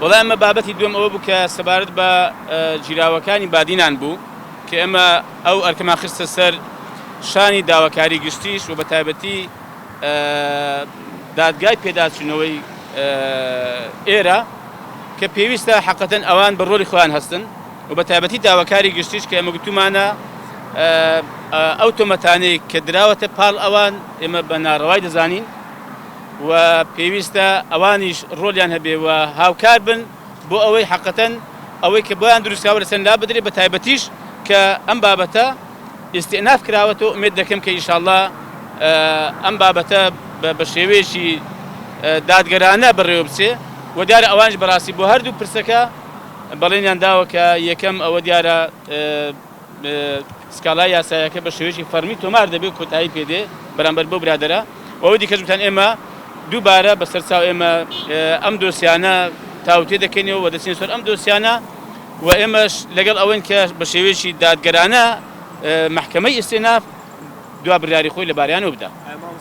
وڵای ئەمە بابەتی دوم ئەوە بوو کە سەبارەت بە جیراوەکانی بادینان بوو کە ئێمە ئەو ئەرکەمان خستە سەر شانی داواکاری گشتیش و بە تایبەتی دادگای پێداچوونەوەی ئێرە کە پێویستە حەقەتەن ئەوان بە ڕۆلی خۆیان هەستن و بە تایبەتی داواکاری گشتیش کە ئێمە گوتومانە ئەو تۆمەتانەی کە دراوەتە پاڵ ئەوان ئێمە بە ناڕەوای دەزانین و پێویستە ئەوانیش ڕۆلیان هەبێ و هاوکار بن بۆ ئەوەی حەقەتەن ئەوەی کە بۆیان دروستکراوە لەسەر لا بدرێت بە تایبەتیش کە ئەم بابەتە ئیستئیناف کراوەتەوە ئومێد دەکەم کە ئینشاءڵڵا ئەم بابەتە بە شێوەیەکی دادگەرانە بەڕێوە بچێ و دیارە ئەوانش بەڕاستی بۆ هەردوو پرسەکە بەڵێنیان داوە کە یەکەم ئەوە دیارە سکاڵای یاسایەکە بە شێوەیەکی فەرمی تۆمار دەبێت کۆتایی پێدێ بەرامبەر بۆ برادەرە و ئەوەی دیکەش وتان ئێمە دووبارە بەسەر چاو ئێمە ئەم دۆسیانە تاوتێ دەکەینەوە و دەچین سەر ئەم دۆسیانە و ئێمەش لەگەڵ ئەوەن کە بە شێوەیەکی دادگەرانە محکەمەی ئیستئیناف دوا بڕیاری خۆی لەباریانەوە بدە.